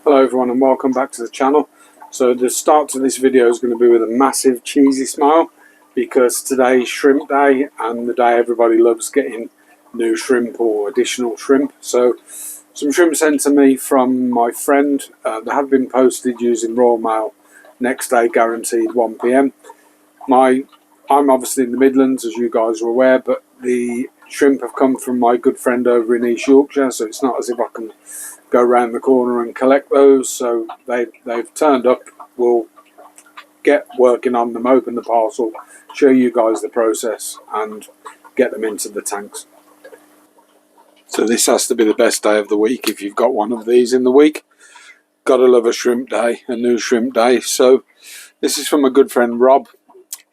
Hello everyone and welcome back to the channel. So the start to this video is going to be with a massive cheesy smile because today's shrimp day and the day everybody loves getting new shrimp or additional shrimp. So some shrimp sent to me from my friend that have been posted using Royal Mail, next day guaranteed 1 PM. I'm obviously in the Midlands, as you guys are aware, but the shrimp have come from my good friend over in East Yorkshire, so it's not as if I can go round the corner and collect those. So they've turned up. We'll get working on them, open the parcel, show you guys the process and get them into the tanks. So this has to be the best day of the week if you've got one of these in the week. Gotta love a shrimp day, a new shrimp day. So this is from a good friend Rob.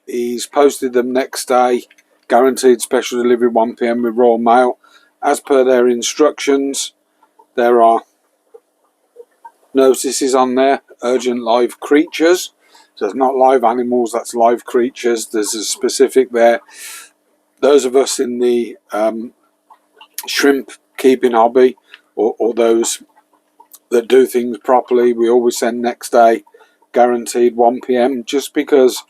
He's posted them next day, guaranteed special delivery 1 PM with Royal Mail. As per their instructions, there are notices on there: urgent live creatures. So it's not live animals, that's live creatures. There's a specific there. Those of us in the shrimp keeping hobby, or those that do things properly, we always send next day, guaranteed 1 PM, just because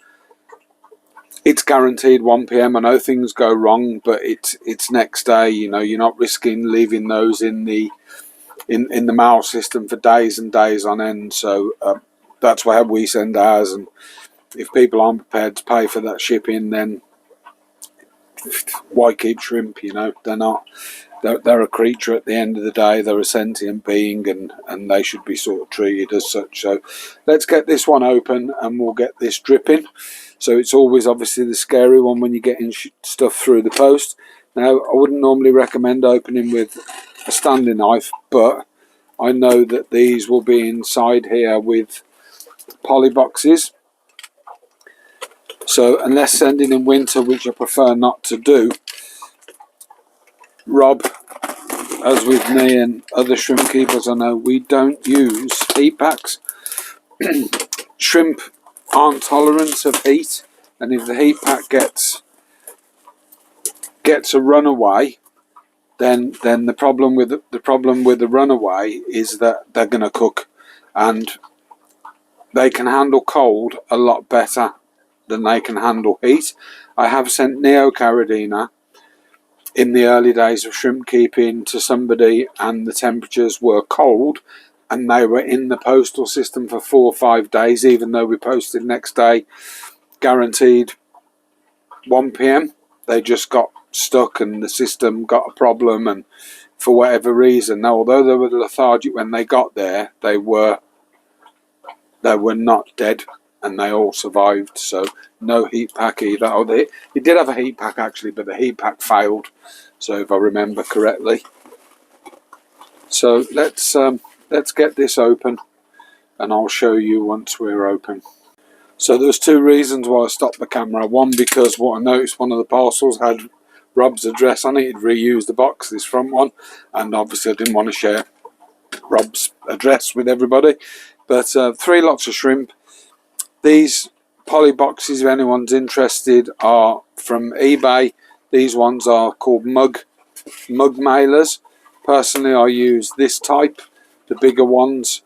it's guaranteed 1 PM. I know things go wrong, but it's next day. You know, you're not risking leaving those in the mail system for days and days on end. So that's why we send ours, and if people aren't prepared to pay for that shipping, then why keep shrimp? You know, they're a creature at the end of the day. They're a sentient being, and they should be sort of treated as such. So let's get this one open and we'll get this dripping. So it's always obviously the scary one when you're getting stuff through the post. Now, I wouldn't normally recommend opening with a standing knife, but I know that these will be inside here with poly boxes. So unless sending in winter, which I prefer not to do, Rob, as with me and other shrimp keepers I know, we don't use heat packs. Shrimp aren't tolerant of heat, and if the heat pack gets a runaway, then the problem with the runaway is that they're going to cook, and they can handle cold a lot better than they can handle heat. I have sent Neocaridina in the early days of shrimp keeping to somebody, and the temperatures were cold, and they were in the postal system for 4 or 5 days, even though we posted next day guaranteed 1 PM. They just got stuck and the system got a problem, and for whatever reason, now although they were lethargic when they got there, they were not dead, and they all survived. So no heat pack either. Oh, they did have a heat pack actually, but the heat pack failed, so if I remember correctly. So let's get this open and I'll show you once we're open. So there's 2 reasons why I stopped the camera. One, because what I noticed, one of the parcels had Rob's address on it. He'd reused the box, this front one, and obviously I didn't want to share Rob's address with everybody. But 3 lots of shrimp. These poly boxes, if anyone's interested, are from eBay. These ones are called mug mailers. Personally, I use this type, the bigger ones,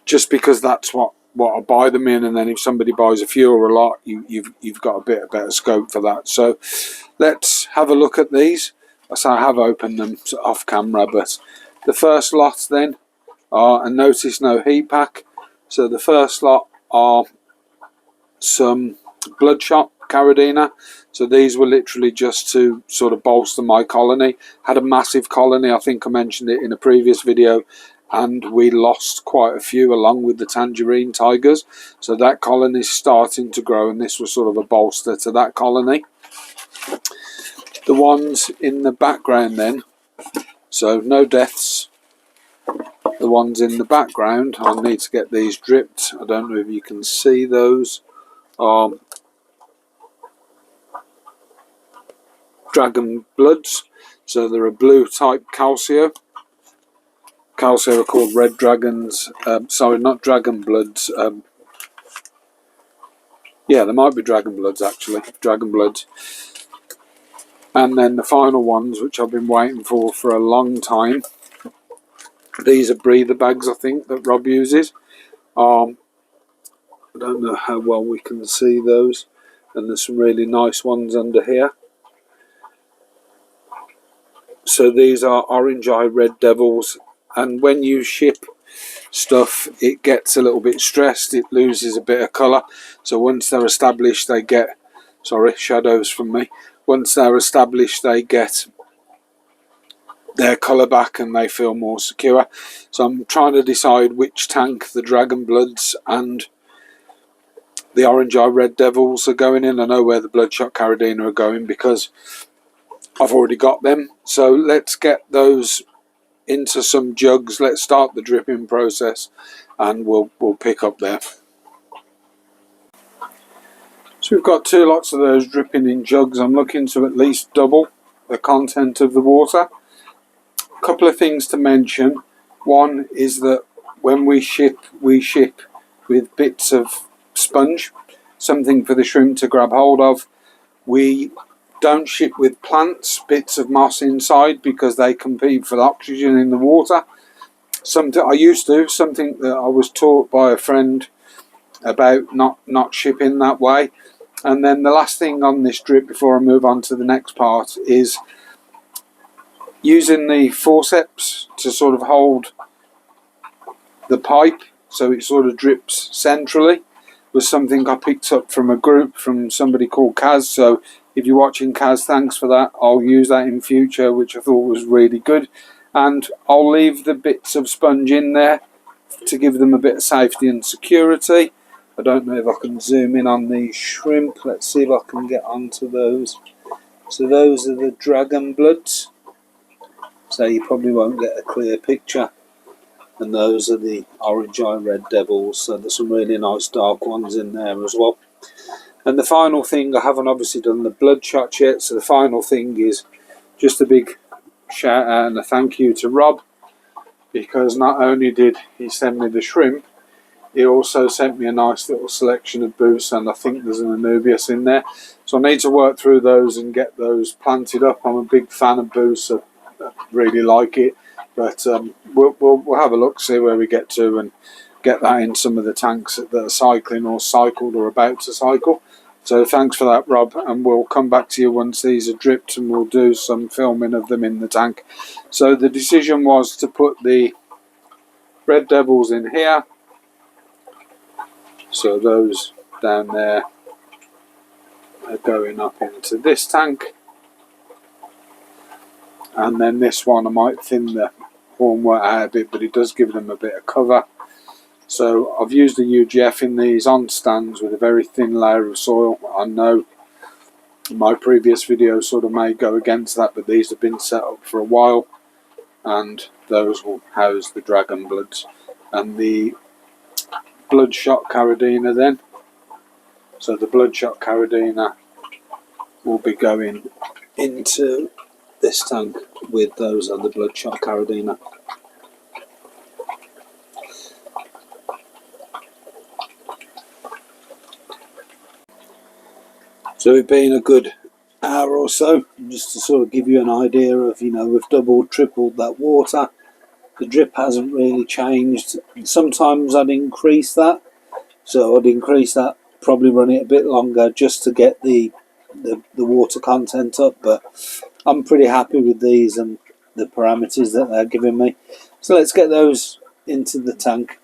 just because that's what I buy them in, and then if somebody buys a few or a lot, you've got a bit better scope for that. So let's have a look at these. So I have opened them off camera, but the first lot then are, and notice no heat pack. So the first lot are some bloodshot caridina. So these were literally just to sort of bolster my colony. Had a massive colony, I think I mentioned it in a previous video, and we lost quite a few along with the tangerine tigers. So that colony is starting to grow, and this was sort of a bolster to that colony. The ones in the background then, so no deaths. The ones in the background, I'll need to get these dripped. I don't know if you can see those. Dragon bloods. So they're a blue type calcio. Calcio are called red dragons. Sorry, not dragon bloods. Yeah, there might be dragon bloods actually. Dragon bloods. And then the final ones, which I've been waiting for a long time, These are breather bags, I think, that Rob uses. I don't know how well we can see those, and there's some really nice ones under here. So these are orange eye red devils, and when you ship stuff it gets a little bit stressed, it loses a bit of colour. So once they're established they get, sorry, shadows from me, once they're established they get their colour back and they feel more secure. So I'm trying to decide which tank the Dragon Bloods and the Orange Eye Red Devils are going in. I know where the Bloodshot Carradina are going because I've already got them. So let's get those into some jugs. Let's start the dripping process and we'll pick up there. So we've got 2 lots of those dripping in jugs. I'm looking to at least double the content of the water. A couple of things to mention. One is that when we ship with bits of sponge, something for the shrimp to grab hold of. We don't ship with plants, bits of moss inside, because they compete for the oxygen in the water. Something I used to, something that I was taught by a friend about not shipping that way. And then the last thing on this drip before I move on to the next part is using the forceps to sort of hold the pipe so it sort of drips centrally was something I picked up from a group from somebody called Kaz. So if you're watching, Kaz, thanks for that. I'll use that in future, which I thought was really good. And I'll leave the bits of sponge in there to give them a bit of safety and security. I don't know if I can zoom in on the shrimp. Let's see if I can get onto those. So those are the Dragon Bloods. So you probably won't get a clear picture. And those are the Orange Eye Red Devils. So there's some really nice dark ones in there as well. And the final thing, I haven't obviously done the Bloodshot yet. So the final thing is just a big shout out and a thank you to Rob. Because not only did he send me the shrimp, he also sent me a nice little selection of booths, and I think there's an Anubias in there. So I need to work through those and get those planted up. I'm a big fan of booths, I really like it. But we'll have a look, see where we get to, and get that in some of the tanks that are cycling or cycled or about to cycle. So thanks for that, Rob, and we'll come back to you once these are dripped and we'll do some filming of them in the tank. So the decision was to put the Red Devils in here. So those down there are going up into this tank. And then this one, I might thin the hornwort out a bit, but it does give them a bit of cover. So I've used the UGF in these on stands with a very thin layer of soil. I know my previous video sort of may go against that, but these have been set up for a while. And those will house the Dragon Bloods. And the Bloodshot Carradina then. So the Bloodshot Carradina will be going into this tank with those other Bloodshot Carradina. So it's been a good hour or so, just to sort of give you an idea of, you know, we've doubled, tripled that water. The drip hasn't really changed. Sometimes I'd increase that, so I'd increase that, probably run it a bit longer just to get the water content up, but I'm pretty happy with these and the parameters that they're giving me. So let's get those into the tank.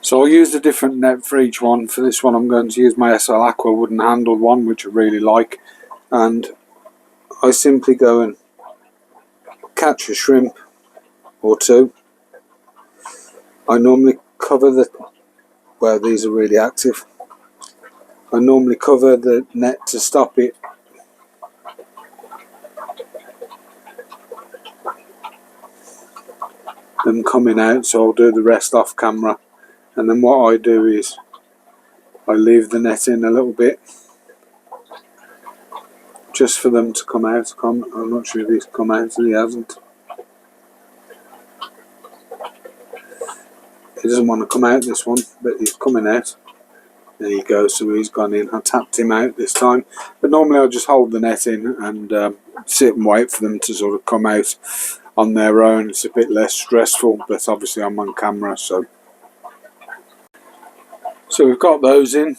So I'll use a different net for each one. For this one I'm going to use my SL Aqua wooden handled one, which I really like, and I simply go and catch a shrimp or two. I normally cover the, well, these are really active. I normally cover the net to stop it them coming out, so I'll do the rest off camera. And then what I do is I leave the net in a little bit just for them to come out. I'm not sure if he's come out, and he hasn't. He doesn't want to come out, this one, but he's coming out. There you go, so he's gone in. I tapped him out this time. But normally I'll just hold the net in and sit and wait for them to sort of come out. on their own. It's a bit less stressful, but obviously I'm on camera, so we've got those in.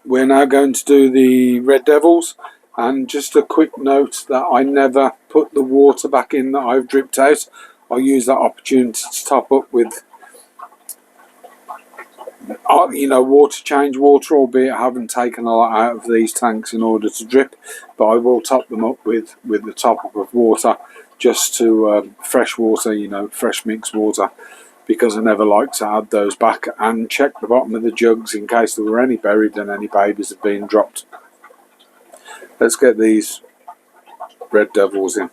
We're now going to do the Red Devils, and just a quick note that I never put the water back in that I've dripped out. I'll use that opportunity to top up with water, change water, albeit I haven't taken a lot out of these tanks in order to drip, but I will top them up with the top up of water, just to fresh water, fresh mixed water, because I never like to add those back, and check the bottom of the jugs in case there were any buried and any babies have been dropped. Let's get these Red Devils in.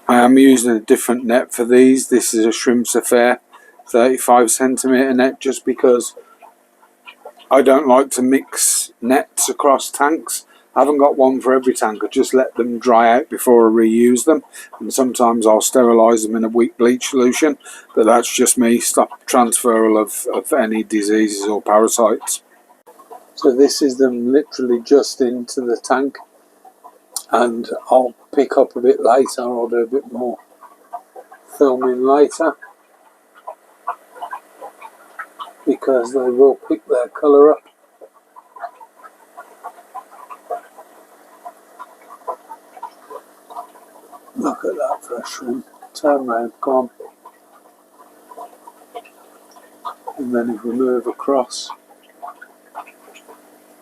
I am using a different net for these. This is a Shrimps Affair 35cm net, just because I don't like to mix nets across tanks. I haven't got one for every tank. I just let them dry out before I reuse them, and sometimes I'll sterilise them in a weak bleach solution, but that's just me. Stop transferal of any diseases or parasites. So this is them literally just into the tank, and I'll pick up a bit later. I'll do a bit more filming later, because they will pick their colour up. Look at that fresh shrimp. Turn round, come on. And then if we move across,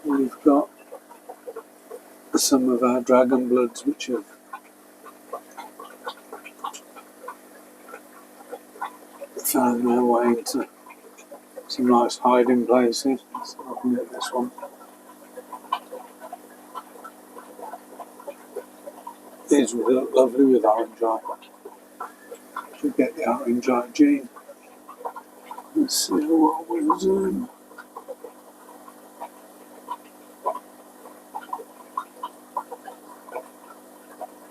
we've got some of our dragon bloods which have found their way into some nice hiding places. Let's have a look at this one. These would look lovely with orange eye. Should get the orange eye gene. Let's see what we'll zoom.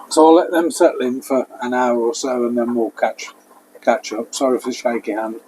So I'll let them settle in for an hour or so, and then we'll catch up. Sorry for the shaky hand.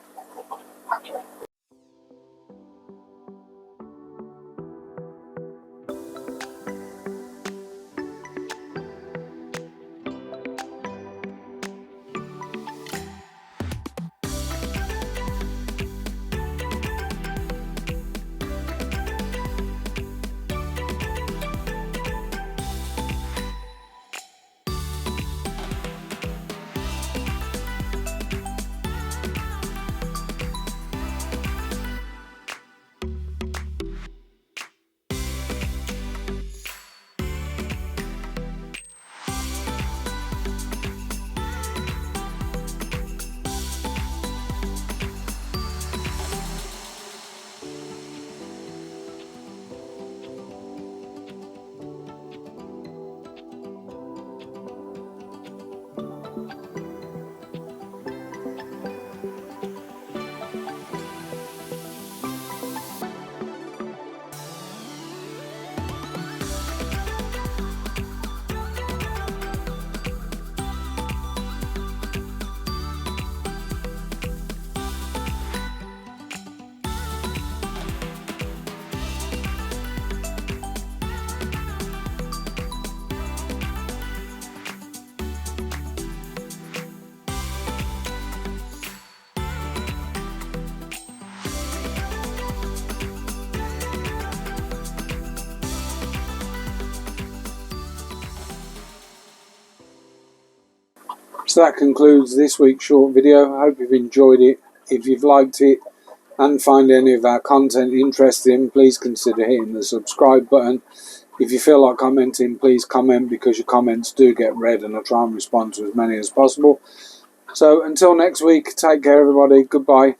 So that concludes this week's short video. I hope you've enjoyed it. If you've liked it and find any of our content interesting, please consider hitting the subscribe button. If you feel like commenting, please comment, because your comments do get read and I'll try and respond to as many as possible. So until next week, take care everybody. Goodbye.